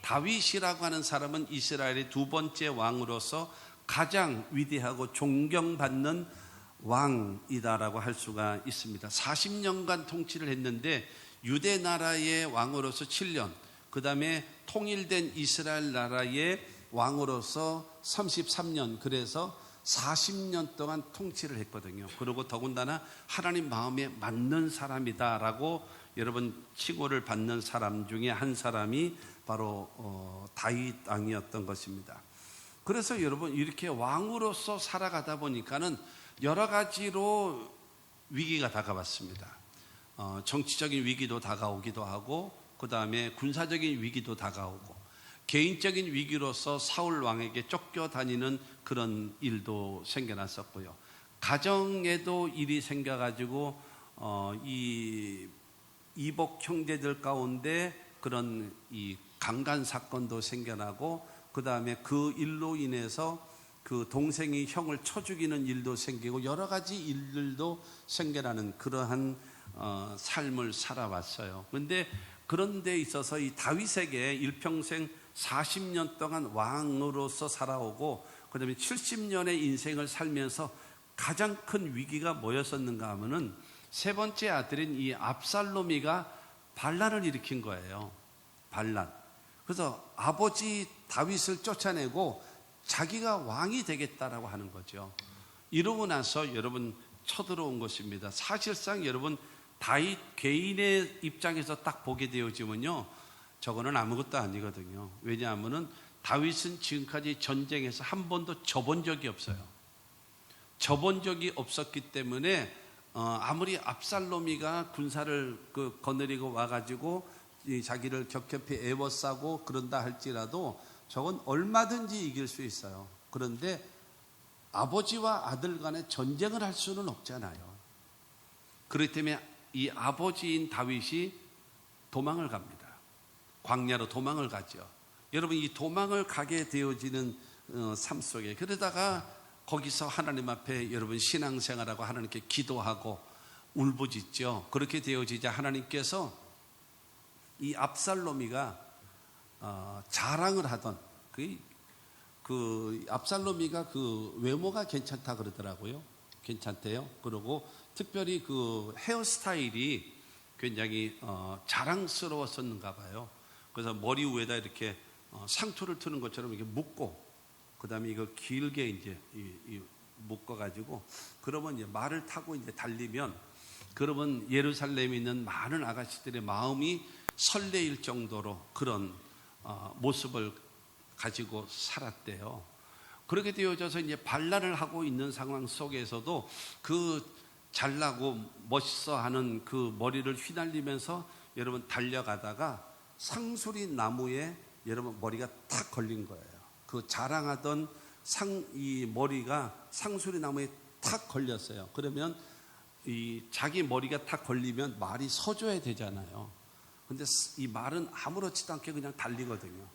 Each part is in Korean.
다윗이라고 하는 사람은 이스라엘의 두 번째 왕으로서 가장 위대하고 존경받는 왕이다라고 할 수가 있습니다. 40년간 통치를 했는데 유대 나라의 왕으로서 7년, 그 다음에 통일된 이스라엘 나라의 왕으로서 33년, 그래서 40년 동안 통치를 했거든요. 그리고 더군다나 하나님 마음에 맞는 사람이다라고 여러분 칭호를 받는 사람 중에 한 사람이 바로 다윗 왕이었던 것입니다. 그래서 여러분 이렇게 왕으로서 살아가다 보니까는 여러 가지로 위기가 다가왔습니다. 정치적인 위기도 다가오기도 하고, 그 다음에 군사적인 위기도 다가오고, 개인적인 위기로서 사울 왕에게 쫓겨다니는 그런 일도 생겨났었고요. 가정에도 일이 생겨가지고 이 이복 형제들 가운데 그런 이 강간 사건도 생겨나고, 그 다음에 그 일로 인해서 그 동생이 형을 쳐 죽이는 일도 생기고 여러 가지 일들도 생겨나는 그러한 삶을 살아왔어요. 그런데 그런 데 있어서 이 다윗에게 일평생 40년 동안 왕으로서 살아오고, 그 다음에 70년의 인생을 살면서 가장 큰 위기가 뭐였었는가 하면은 세 번째 아들인 이 압살롬이가 반란을 일으킨 거예요. 반란. 그래서 아버지 다윗을 쫓아내고 자기가 왕이 되겠다라고 하는 거죠. 이러고 나서 여러분 쳐들어온 것입니다. 사실상 여러분 다윗 개인의 입장에서 딱 보게 되어지면요, 저거는 아무것도 아니거든요. 왜냐하면은 다윗은 지금까지 전쟁에서 한 번도 져본 적이 없어요. 져본 적이 없었기 때문에 아무리 압살롬이가 군사를 거느리고 와가지고 자기를 격협히 애워싸고 그런다 할지라도 저건 얼마든지 이길 수 있어요. 그런데 아버지와 아들 간에 전쟁을 할 수는 없잖아요. 그렇기 때문에 이 아버지인 다윗이 도망을 갑니다. 광야로 도망을 가죠. 여러분 이 도망을 가게 되어지는 삶 속에, 그러다가 거기서 하나님 앞에 여러분 신앙생활하고 하나님께 기도하고 울부짖죠. 그렇게 되어지자 하나님께서 이 압살롬이가 자랑을 하던 그 압살롬이가 그 외모가 괜찮다 그러더라고요. 괜찮대요. 그리고 특별히 그 헤어스타일이 굉장히 자랑스러웠었는가 봐요. 그래서 머리 위에다 이렇게 상투를 트는 것처럼 이렇게 묶고, 그 다음에 이거 길게 이제 묶어가지고, 그러면 이제 말을 타고 이제 달리면, 그러면 예루살렘에 있는 많은 아가씨들의 마음이 설레일 정도로 그런 모습을 가지고 살았대요. 그렇게 되어져서 이제 반란을 하고 있는 상황 속에서도 그 잘나고 멋있어 하는 그 머리를 휘날리면서 여러분 달려가다가 상수리 나무에 여러분 머리가 탁 걸린 거예요. 그 자랑하던 이 머리가 상수리 나무에 탁 걸렸어요. 그러면 이 자기 머리가 탁 걸리면 말이 서줘야 되잖아요. 근데 이 말은 아무렇지도 않게 그냥 달리거든요.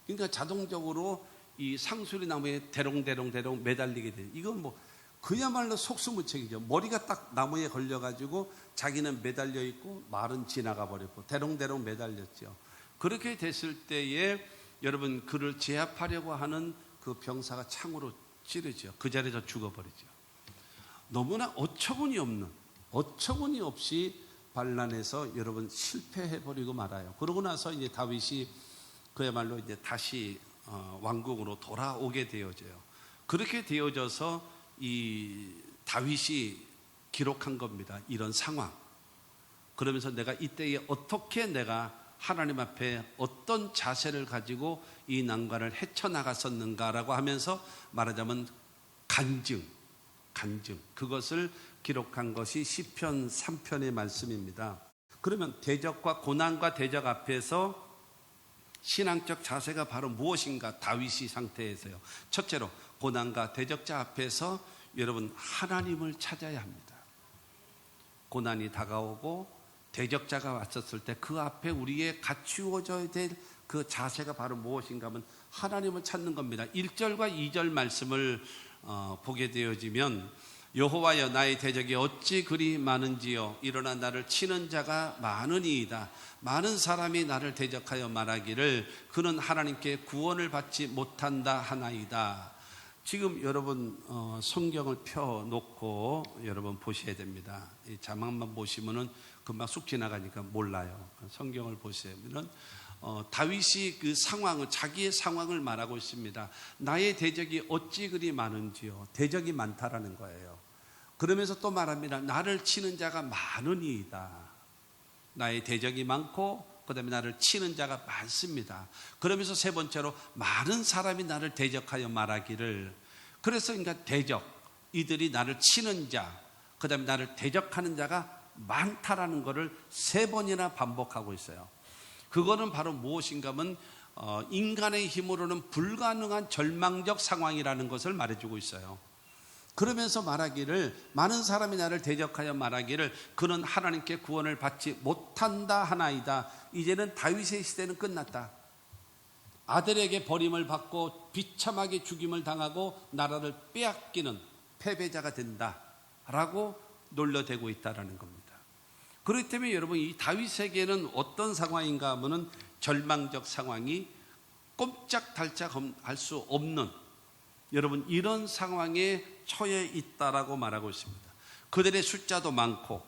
그러니까 자동적으로 이 상수리 나무에 대롱대롱 매달리게 돼요. 이건 뭐 그야말로 속수무책이죠. 머리가 딱 나무에 걸려가지고 자기는 매달려 있고 말은 지나가 버렸고 대롱대롱 매달렸죠. 그렇게 됐을 때에 여러분 그를 제압하려고 하는 그 병사가 창으로 찌르죠. 그 자리에서 죽어버리죠. 너무나 어처구니 없이 반란해서 여러분 실패해버리고 말아요. 그러고 나서 이제 다윗이 그야말로 이제 다시 왕궁으로 돌아오게 되어져요. 그렇게 되어져서 이 다윗이 기록한 겁니다. 이런 상황. 그러면서 내가 이때에 어떻게 내가 하나님 앞에 어떤 자세를 가지고 이 난관을 헤쳐나갔었는가라고 하면서 말하자면 간증, 그것을 기록한 것이 시편 3편의 말씀입니다. 그러면 대적과 고난과 대적 앞에서 신앙적 자세가 바로 무엇인가? 다윗이 상태에서요. 첫째로 고난과 대적자 앞에서 여러분 하나님을 찾아야 합니다. 고난이 다가오고 대적자가 왔었을 때 그 앞에 우리의 갖추어져야 될 그 자세가 바로 무엇인가 하면 하나님을 찾는 겁니다. 1절과 2절 말씀을 보게 되어지면 여호와여 나의 대적이 어찌 그리 많은지요. 일어나 나를 치는 자가 많으니이다. 많은 사람이 나를 대적하여 말하기를 그는 하나님께 구원을 받지 못한다 하나이다. 지금 여러분 성경을 펴놓고 여러분 보셔야 됩니다. 이 자막만 보시면은 금방 쑥 지나가니까 몰라요. 성경을 보시면은 다윗이 그 상황을, 자기의 상황을 말하고 있습니다. 나의 대적이 어찌 그리 많은지요. 대적이 많다라는 거예요. 그러면서 또 말합니다. 나를 치는 자가 많으니이다. 나의 대적이 많고 그 다음에 나를 치는 자가 많습니다. 그러면서 세 번째로 많은 사람이 나를 대적하여 말하기를. 그래서 그러니까 대적, 이들이 나를 치는 자, 그 다음에 나를 대적하는 자가 많다라는 것을 세 번이나 반복하고 있어요. 그거는 바로 무엇인가 하면 인간의 힘으로는 불가능한 절망적 상황이라는 것을 말해주고 있어요. 그러면서 말하기를, 많은 사람이 나를 대적하여 말하기를 그는 하나님께 구원을 받지 못한다 하나이다. 이제는 다윗의 시대는 끝났다. 아들에게 버림을 받고 비참하게 죽임을 당하고 나라를 빼앗기는 패배자가 된다라고 놀려대고 있다라는 겁니다. 그렇기 때문에 여러분, 이 다윗에게는 어떤 상황인가 하면은 절망적 상황이 꼼짝달짝 할 수 없는, 여러분 이런 상황에 처해 있다라고 말하고 있습니다. 그들의 숫자도 많고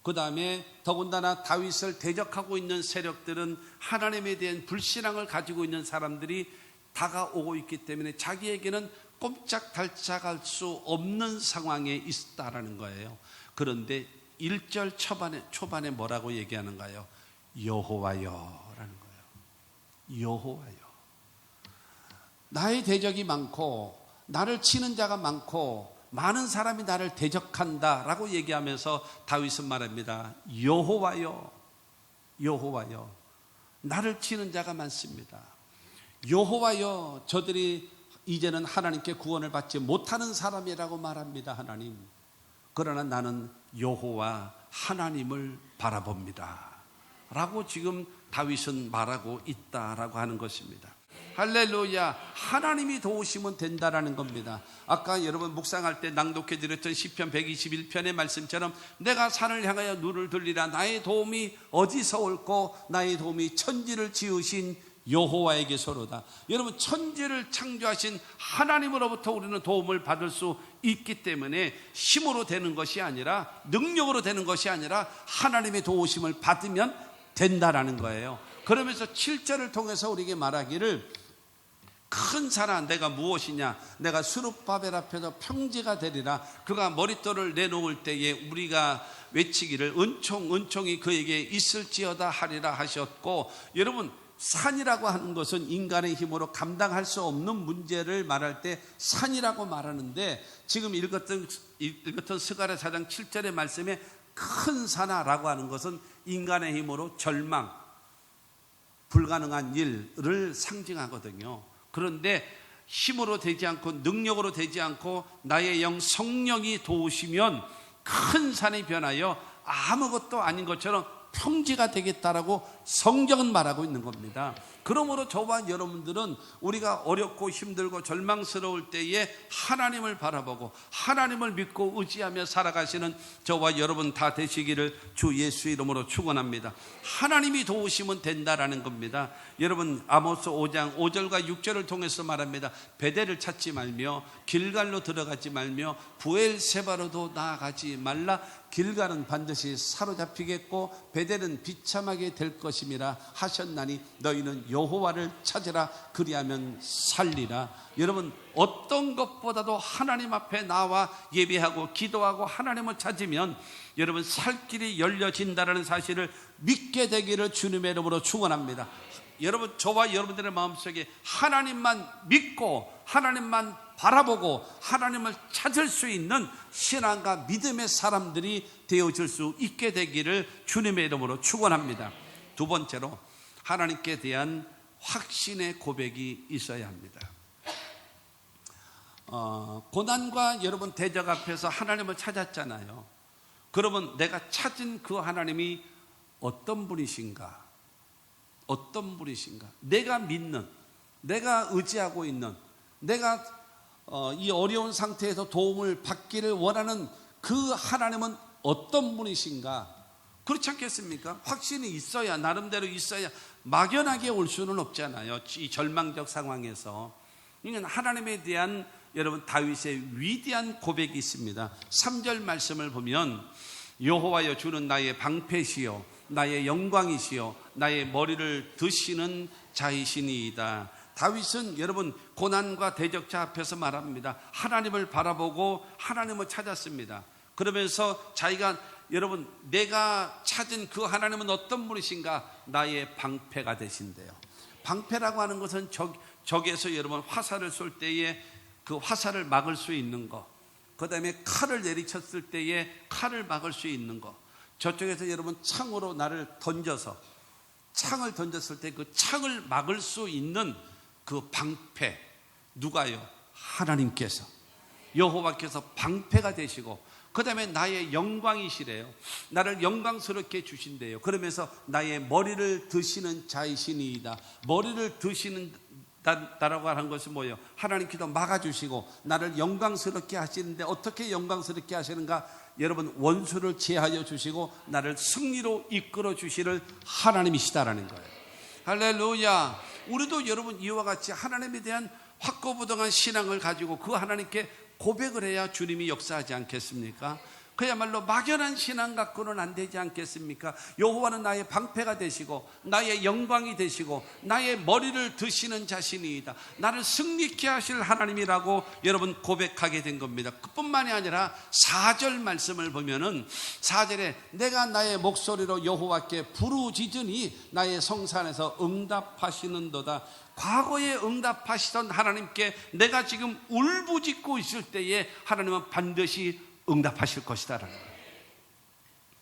그 다음에 더군다나 다윗을 대적하고 있는 세력들은 하나님에 대한 불신앙을 가지고 있는 사람들이 다가오고 있기 때문에 자기에게는 꼼짝달짝할 수 없는 상황에 있다라는 거예요. 그런데 1절 초반에 뭐라고 얘기하는가요? 여호와여 라는 거예요. 여호와여. 나의 대적이 많고 나를 치는 자가 많고 많은 사람이 나를 대적한다 라고 얘기하면서 다윗은 말합니다. 여호와여, 여호와여, 나를 치는 자가 많습니다. 여호와여, 저들이 이제는 하나님께 구원을 받지 못하는 사람이라고 말합니다. 하나님, 그러나 나는 여호와 하나님을 바라봅니다 라고 지금 다윗은 말하고 있다라고 하는 것입니다. 할렐루야. 하나님이 도우시면 된다라는 겁니다. 아까 여러분 묵상할 때 낭독해 드렸던 시편 121편의 말씀처럼 내가 산을 향하여 눈을 들리라. 나의 도움이 어디서 올꼬? 나의 도움이 천지를 지으신 여호와에게서로다. 여러분, 천지를 창조하신 하나님으로부터 우리는 도움을 받을 수 있기 때문에 힘으로 되는 것이 아니라, 능력으로 되는 것이 아니라 하나님의 도우심을 받으면 된다라는 거예요. 그러면서 7절을 통해서 우리에게 말하기를 큰 산아 내가 무엇이냐, 내가 스룹바벨 앞에서 평지가 되리라. 그가 머릿돌을 내놓을 때에 우리가 외치기를 은총이 그에게 있을지어다 하리라 하셨고, 여러분 산이라고 하는 것은 인간의 힘으로 감당할 수 없는 문제를 말할 때 산이라고 말하는데, 지금 읽었던 스가랴 4장 7절의 말씀에 큰 산아라고 하는 것은 인간의 힘으로 절망, 불가능한 일을 상징하거든요. 그런데 힘으로 되지 않고 능력으로 되지 않고 나의 영 성령이 도우시면 큰 산이 변하여 아무것도 아닌 것처럼 평지가 되겠다라고 성경은 말하고 있는 겁니다. 그러므로 저와 여러분들은 우리가 어렵고 힘들고 절망스러울 때에 하나님을 바라보고 하나님을 믿고 의지하며 살아가시는 저와 여러분 다 되시기를 주 예수 이름으로 축원합니다. 하나님이 도우시면 된다라는 겁니다. 여러분 아모스 5장 5절과 6절을 통해서 말합니다. 베델을 찾지 말며 길갈로 들어가지 말며 부엘세바로도 나아가지 말라. 길갈은 반드시 사로잡히겠고 베델은 비참하게 될 것임이라 하셨나니 너희는 여호와를 찾으라. 그리하면 살리라. 여러분 어떤 것보다도 하나님 앞에 나와 예배하고 기도하고 하나님을 찾으면 여러분 살 길이 열려진다는 사실을 믿게 되기를 주님의 이름으로 축원합니다. 여러분 저와 여러분들의 마음속에 하나님만 믿고 하나님만 바라보고 하나님을 찾을 수 있는 신앙과 믿음의 사람들이 되어질 수 있게 되기를 주님의 이름으로 축원합니다. 두 번째로 하나님께 대한 확신의 고백이 있어야 합니다. 고난과 여러분 대적 앞에서 하나님을 찾았잖아요. 그러면 내가 찾은 그 하나님이 어떤 분이신가? 어떤 분이신가? 내가 믿는, 내가 의지하고 있는, 내가 이 어려운 상태에서 도움을 받기를 원하는 그 하나님은 어떤 분이신가? 그렇지 않겠습니까? 확신이 있어야, 나름대로 있어야 막연하게 올 수는 없잖아요. 이 절망적 상황에서. 그러니까 하나님에 대한 여러분 다윗의 위대한 고백이 있습니다. 3절 말씀을 보면 여호와여 주는 나의 방패시요 나의 영광이시요 나의 머리를 드시는 자이시니이다. 다윗은 여러분 고난과 대적자 앞에서 말합니다. 하나님을 바라보고 하나님을 찾았습니다. 그러면서 자기가 여러분 내가 찾은 그 하나님은 어떤 분이신가? 나의 방패가 되신대요. 방패라고 하는 것은 적에서 여러분 화살을 쏠 때에 그 화살을 막을 수 있는 것, 그 다음에 칼을 내리쳤을 때에 칼을 막을 수 있는 것, 저쪽에서 여러분 창으로 나를 던져서 창을 던졌을 때 그 창을 막을 수 있는 그 방패, 누가요? 하나님께서, 여호와께서 방패가 되시고 그 다음에 나의 영광이시래요. 나를 영광스럽게 주신대요. 그러면서 나의 머리를 드시는 자이시니이다. 머리를 드시는 다라고 하는 것은 뭐예요? 하나님께서 막아주시고 나를 영광스럽게 하시는데 어떻게 영광스럽게 하시는가? 여러분 원수를 제하여 주시고 나를 승리로 이끌어 주시는 하나님이시다라는 거예요. 할렐루야. 우리도 여러분 이와 같이 하나님에 대한 확고부동한 신앙을 가지고 그 하나님께 고백을 해야 주님이 역사하지 않겠습니까? 그야말로 막연한 신앙 갖고는 안 되지 않겠습니까? 여호와는 나의 방패가 되시고 나의 영광이 되시고 나의 머리를 드시는 자신이다. 나를 승리케 하실 하나님이라고 여러분 고백하게 된 겁니다. 그뿐만이 아니라 4절 말씀을 보면은 4절에 내가 나의 목소리로 여호와께 부르짖으니 나의 성산에서 응답하시는도다. 과거에 응답하시던 하나님께 내가 지금 울부짖고 있을 때에 하나님은 반드시 응답하실 것이다라는 거예요.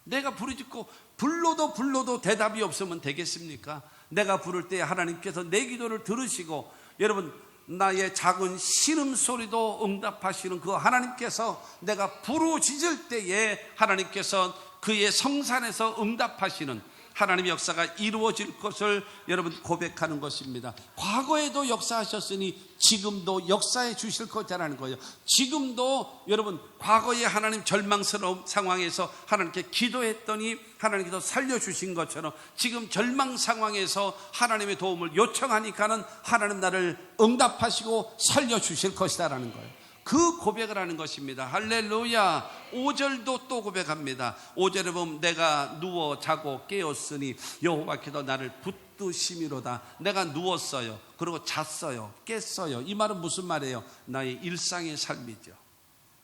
내가 부르짖고 불러도 대답이 없으면 되겠습니까? 내가 부를 때 하나님께서 내 기도를 들으시고 여러분 나의 작은 신음소리도 응답하시는 그 하나님께서 내가 부르짖을 때에 하나님께서 그의 성산에서 응답하시는 하나님의 역사가 이루어질 것을 여러분 고백하는 것입니다. 과거에도 역사하셨으니 지금도 역사해 주실 거라는 거예요. 지금도 여러분 과거에 하나님 절망스러운 상황에서 하나님께 기도했더니 하나님께서 살려주신 것처럼 지금 절망 상황에서 하나님의 도움을 요청하니까는 하나님 나를 응답하시고 살려주실 것이다라는 거예요. 그 고백을 하는 것입니다. 할렐루야. 5절도 또 고백합니다. 5절에 보면 내가 누워 자고 깨었으니 여호와께서 나를 붙드심이로다. 내가 누웠어요. 그리고 잤어요. 깼어요. 이 말은 무슨 말이에요? 나의 일상의 삶이죠.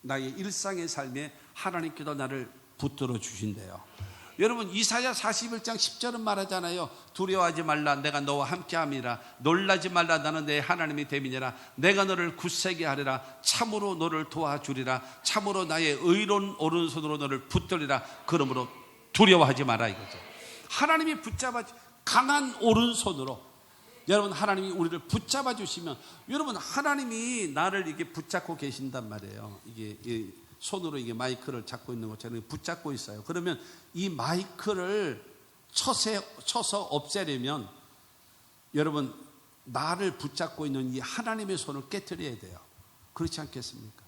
나의 일상의 삶에 하나님께서 나를 붙들어 주신대요. 여러분 이사야 41장 10절은 말하잖아요. 두려워하지 말라 내가 너와 함께함이라. 놀라지 말라 나는 내 하나님이 됨이니라. 내가 너를 굳세게 하리라. 참으로 너를 도와주리라. 참으로 나의 의로운 오른손으로 너를 붙들리라. 그러므로 두려워하지 마라 이거죠. 하나님이 붙잡아 강한 오른손으로 여러분 하나님이 우리를 붙잡아 주시면 여러분 하나님이 나를 이렇게 붙잡고 계신단 말이에요. 이게 손으로 이게 마이크를 잡고 있는 것처럼 붙잡고 있어요. 그러면 이 마이크를 쳐서 없애려면 여러분 나를 붙잡고 있는 이 하나님의 손을 깨트려야 돼요. 그렇지 않겠습니까?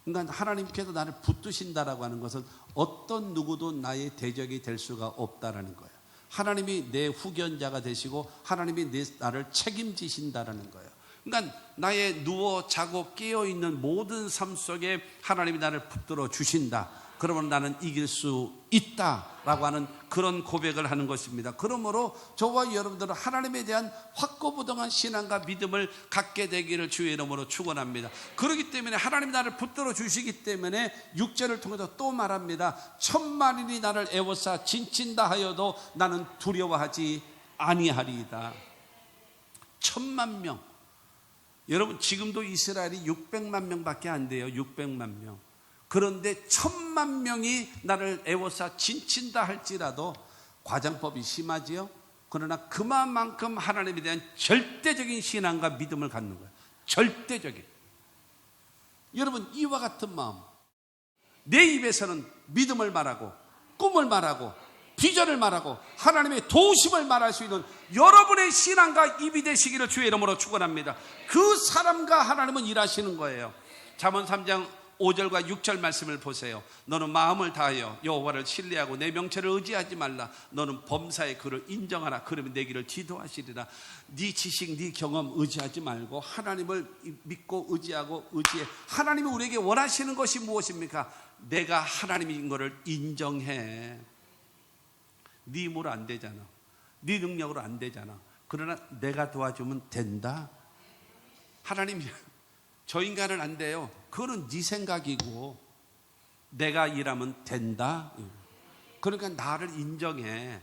그러니까 하나님께서 나를 붙드신다라고 하는 것은 어떤 누구도 나의 대적이 될 수가 없다라는 거예요. 하나님이 내 후견자가 되시고 하나님이 나를 책임지신다라는 거예요. 그러니까 나의 누워 자고 깨어있는 모든 삶 속에 하나님이 나를 붙들어 주신다. 그러면 나는 이길 수 있다라고 하는 그런 고백을 하는 것입니다. 그러므로 저와 여러분들은 하나님에 대한 확고부동한 신앙과 믿음을 갖게 되기를 주의 이름으로 축원합니다. 그렇기 때문에 하나님이 나를 붙들어 주시기 때문에 6절을 통해서 또 말합니다. 천만인이 나를 애워싸 진친다 하여도 나는 두려워하지 아니하리이다. 10,000,000 명. 여러분 지금도 이스라엘이 600만 명밖에 안 돼요. 600만 명. 그런데 10,000,000 명이 나를 애워싸 진친다 할지라도 과장법이 심하지요. 그러나 그만큼 하나님에 대한 절대적인 신앙과 믿음을 갖는 거예요. 절대적인. 여러분 이와 같은 마음. 내 입에서는 믿음을 말하고 꿈을 말하고 비전을 말하고 하나님의 도우심을 말할 수 있는 여러분의 신앙과 입이 되시기를 주의 이름으로 축원합니다. 그 사람과 하나님은 일하시는 거예요. 잠언 3장 5절과 6절 말씀을 보세요. 너는 마음을 다하여 여호와를 신뢰하고 내 명체를 의지하지 말라. 너는 범사의 그를 인정하라. 그러면 내 길을 지도하시리라. 네 지식, 네 경험 의지하지 말고 하나님을 믿고 의지하고 의지해. 하나님이 우리에게 원하시는 것이 무엇입니까? 내가 하나님인 것을 인정해. 네 힘으로 안 되잖아. 네 능력으로 안 되잖아. 그러나 내가 도와주면 된다. 하나님, 저 인간은 안 돼요. 그거는 네 생각이고 내가 일하면 된다. 그러니까 나를 인정해.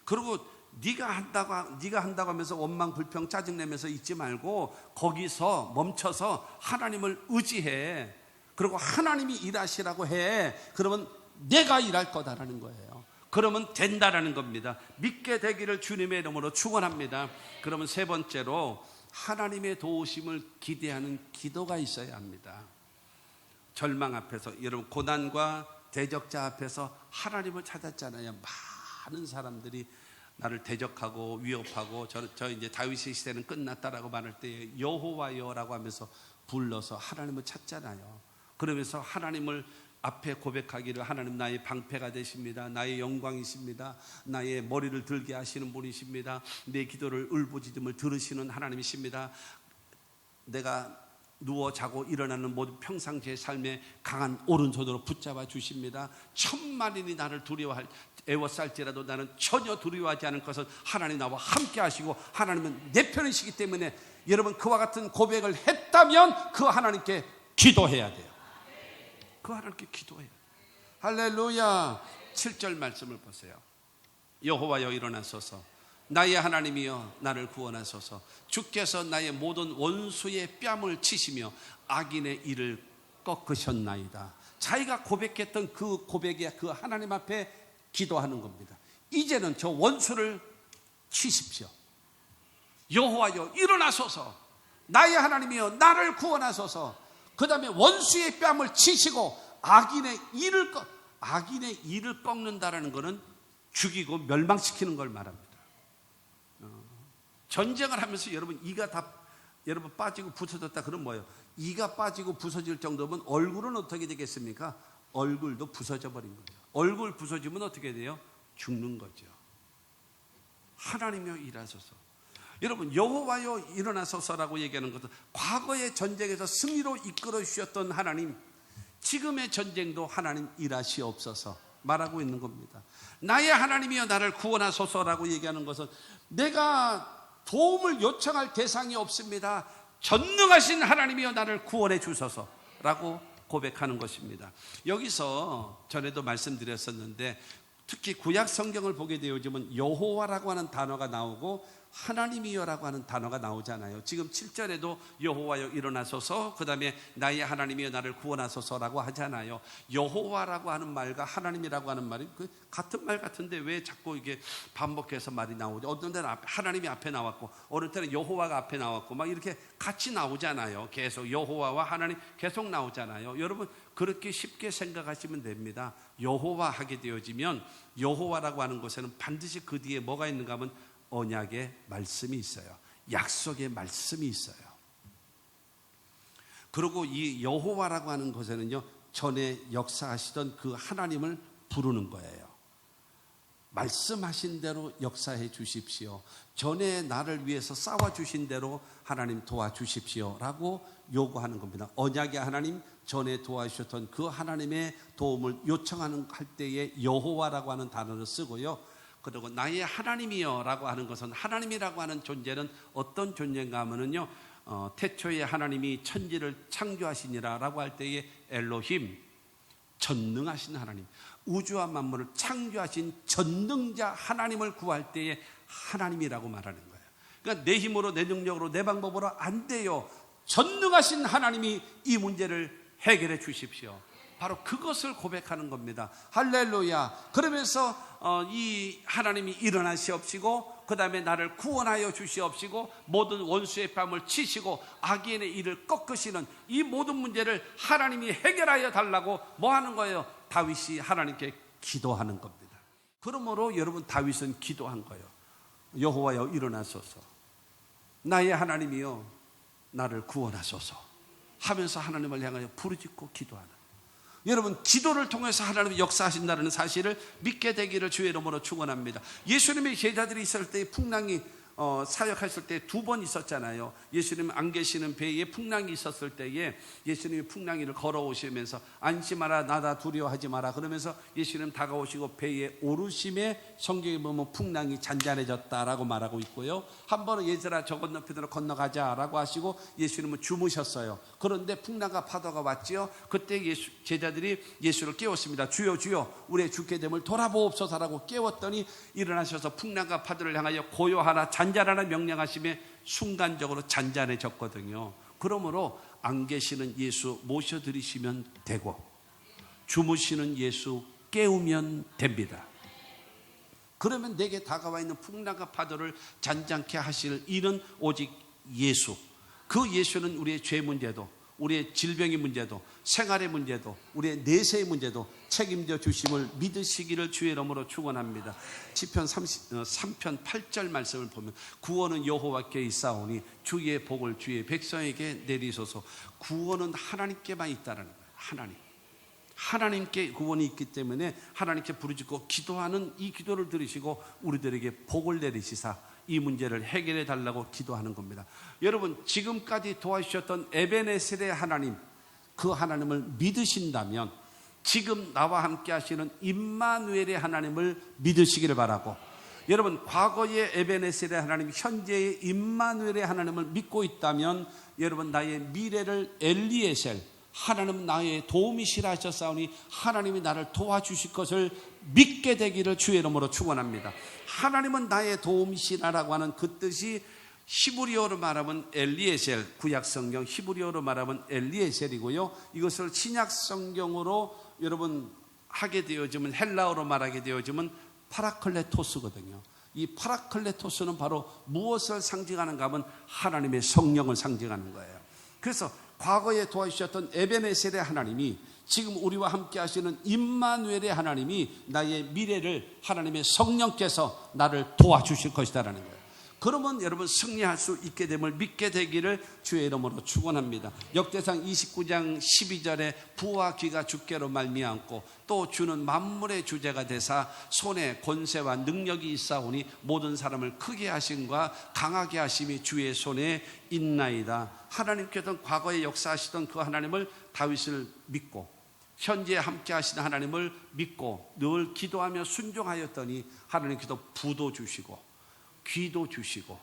그리고 네가 한다고 하면서 원망 불평 짜증내면서 있지 말고 거기서 멈춰서 하나님을 의지해. 그리고 하나님이 일하시라고 해. 그러면 내가 일할 거다라는 거예요. 그러면 된다라는 겁니다. 믿게 되기를 주님의 이름으로 축원합니다. 그러면 세 번째로 하나님의 도우심을 기대하는 기도가 있어야 합니다. 절망 앞에서, 여러분 고난과 대적자 앞에서 하나님을 찾았잖아요. 많은 사람들이 나를 대적하고 위협하고 저 이제 다윗의 시대는 끝났다라고 말할 때 여호와여라고 하면서 불러서 하나님을 찾잖아요. 그러면서 하나님을 앞에 고백하기를, 하나님 나의 방패가 되십니다. 나의 영광이십니다. 나의 머리를 들게 하시는 분이십니다. 내 기도를 울부짖음을 들으시는 하나님이십니다. 내가 누워 자고 일어나는 모든 평상시의 삶에 강한 오른손으로 붙잡아 주십니다. 천만인이 나를 애워쌀지라도 나는 전혀 두려워하지 않을 것은 하나님 나와 함께 하시고 하나님은 내 편이시기 때문에, 여러분 그와 같은 고백을 했다면 그 하나님께 기도해야 돼요. 그 하나님께 기도해요. 할렐루야. 7절 말씀을 보세요. 여호와여 일어나소서, 나의 하나님이여 나를 구원하소서. 주께서 나의 모든 원수의 뺨을 치시며 악인의 일을 꺾으셨나이다. 자기가 고백했던 그 고백에 그 하나님 앞에 기도하는 겁니다. 이제는 저 원수를 치십시오. 여호와여 일어나소서, 나의 하나님이여 나를 구원하소서. 그 다음에 원수의 뺨을 치시고 악인의 일을 꺾는다라는 것은 죽이고 멸망시키는 걸 말합니다. 전쟁을 하면서 여러분 이가 다 여러분 빠지고 부서졌다 그러면 뭐예요? 이가 빠지고 부서질 정도면 얼굴은 어떻게 되겠습니까? 얼굴도 부서져 버린 거예요. 얼굴 부서지면 어떻게 돼요? 죽는 거죠. 하나님이여 일하소서. 여러분 여호와여 일어나소서라고 얘기하는 것은 과거의 전쟁에서 승리로 이끌어 주셨던 하나님, 지금의 전쟁도 하나님 일하시옵소서 말하고 있는 겁니다. 나의 하나님이여 나를 구원하소서라고 얘기하는 것은 내가 도움을 요청할 대상이 없습니다. 전능하신 하나님이여 나를 구원해 주소서라고 고백하는 것입니다. 여기서 전에도 말씀드렸었는데 특히 구약 성경을 보게 되어지면 여호와라고 하는 단어가 나오고 하나님이여라고 하는 단어가 나오잖아요. 지금 7절에도 여호와여 일어나소서, 그 다음에 나의 하나님이여 나를 구원하소서라고 하잖아요. 여호와라고 하는 말과 하나님이라고 하는 말이 같은 말 같은데 왜 자꾸 이게 반복해서 말이 나오죠? 어떤 때는 하나님이 앞에 나왔고 어느 때는 여호와가 앞에 나왔고 막 이렇게 같이 나오잖아요. 계속 여호와와 하나님 계속 나오잖아요. 여러분 그렇게 쉽게 생각하시면 됩니다. 여호와 하게 되어지면 여호와라고 하는 것에는 반드시 그 뒤에 뭐가 있는가 하면 언약의 말씀이 있어요. 약속의 말씀이 있어요. 그리고 이 여호와라고 하는 것에는요, 전에 역사하시던 그 하나님을 부르는 거예요. 말씀하신 대로 역사해 주십시오. 전에 나를 위해서 싸워주신 대로 하나님 도와주십시오 라고 요구하는 겁니다. 언약의 하나님, 전에 도와주셨던 그 하나님의 도움을 요청하는 할 때에 여호와라고 하는 단어를 쓰고요. 그리고 나의 하나님이여 라고 하는 것은, 하나님이라고 하는 존재는 어떤 존재인가 하면요, 태초에 하나님이 천지를 창조하시니라 라고 할 때에 엘로힘, 전능하신 하나님, 우주와 만물을 창조하신 전능자 하나님을 구할 때에 하나님이라고 말하는 거예요. 그러니까 내 힘으로 내 능력으로 내 방법으로 안 돼요. 전능하신 하나님이 이 문제를 해결해 주십시오. 바로 그것을 고백하는 겁니다. 할렐루야. 그러면서 이 하나님이 일어나시옵시고 그 다음에 나를 구원하여 주시옵시고 모든 원수의 뺨을 치시고 악인의 일을 꺾으시는 이 모든 문제를 하나님이 해결하여 달라고 뭐 하는 거예요? 다윗이 하나님께 기도하는 겁니다. 그러므로 여러분 다윗은 기도한 거예요. 여호와여 일어나소서, 나의 하나님이여 나를 구원하소서. 하면서 하나님을 향하여 부르짖고 기도하는, 여러분 기도를 통해서 하나님이 역사하신다는 사실을 믿게 되기를 주의 이름으로 축원합니다. 예수님의 제자들이 있을 때 풍랑이 사역하실 때 2번 있었잖아요. 예수님 안 계시는 배에 풍랑이 있었을 때에 예수님이 풍랑이를 걸어오시면서 안심하라 나다 두려워하지 마라 그러면서 예수님 다가오시고 배에 오르심에 성경에 보면 풍랑이 잔잔해졌다라고 말하고 있고요. 한 번은 얘들아 저 건너편으로 건너가자라고 하시고 예수님은 주무셨어요. 그런데 풍랑과 파도가 왔지요. 그때 제자들이 예수를 깨웠습니다. 주여 주여 우리의 죽게 됨을 돌아보옵소서라고 깨웠더니 일어나셔서 풍랑과 파도를 향하여 고요하라 잔잔하라 명령하심에 순간적으로 잔잔해졌거든요. 그러므로 안 계시는 예수 모셔드리시면 되고 주무시는 예수 깨우면 됩니다. 그러면 내게 다가와 있는 풍랑과 파도를 잔잔케 하실 이는 오직 예수. 그 예수는 우리의 죄 문제도, 우리의 질병의 문제도, 생활의 문제도, 우리의 내세의 문제도 책임져 주심을 믿으시기를 주의 이름으로 축원합니다. 시편 3편 8절 말씀을 보면 구원은 여호와께 있사오니 주의 복을 주의 백성에게 내리소서. 구원은 하나님께만 있다는 거예요. 하나님께 구원이 있기 때문에 하나님께 부르짖고 기도하는 이 기도를 들으시고 우리들에게 복을 내리시사 이 문제를 해결해 달라고 기도하는 겁니다. 여러분 지금까지 도와주셨던 에베네셀의 하나님, 그 하나님을 믿으신다면 지금 나와 함께 하시는 임마누엘의 하나님을 믿으시기를 바라고, 여러분 과거의 에베네셀의 하나님, 현재의 임마누엘의 하나님을 믿고 있다면 여러분 나의 미래를 엘리에셀, 하나님은 나의 도움이시라 하셨사오니 하나님이 나를 도와주실 것을 믿게 되기를 주의 이름으로 축원합니다. 하나님은 나의 도움이시라라고 하는 그 뜻이 히브리어로 말하면 엘리에셀, 구약성경 히브리어로 말하면 엘리에셀이고요. 이것을 신약성경으로 여러분 하게 되어지면 헬라어로 말하게 되어지면 파라클레토스거든요. 이 파라클레토스는 바로 무엇을 상징하는가 하면 하나님의 성령을 상징하는 거예요. 그래서 과거에 도와주셨던 에베네셀의 하나님이 지금 우리와 함께 하시는 임마누엘의 하나님이 나의 미래를 하나님의 성령께서 나를 도와주실 것이다라는 거예요. 그러면 여러분 승리할 수 있게 됨을 믿게 되기를 주의 이름으로 축원합니다. 역대상 29장 12절에 부와 귀가 주께로 말미암고 또 주는 만물의 주제가 되사 손에 권세와 능력이 있사오니 모든 사람을 크게 하심과 강하게 하심이 주의 손에 있나이다. 하나님께서는 과거에 역사하시던 그 하나님을 다윗을 믿고 현재 함께 하시는 하나님을 믿고 늘 기도하며 순종하였더니 하나님께서 부도 주시고 귀도 주시고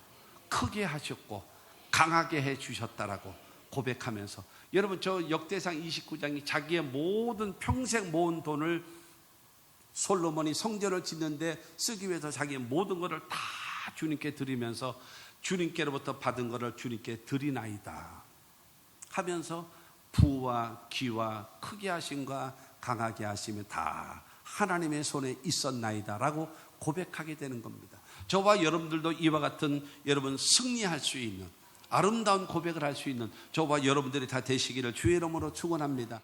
크게 하셨고 강하게 해 주셨다라고 고백하면서, 여러분 저 역대상 29장이 자기의 모든 평생 모은 돈을 솔로몬이 성전을 짓는데 쓰기 위해서 자기의 모든 것을 다 주님께 드리면서 주님께로부터 받은 것을 주님께 드리나이다 하면서 부와 귀와 크게 하심과 강하게 하심이 다 하나님의 손에 있었나이다 라고 고백하게 되는 겁니다. 저와 여러분들도 이와 같은 여러분 승리할 수 있는 아름다운 고백을 할 수 있는 저와 여러분들이 다 되시기를 주의 이름으로 축원합니다.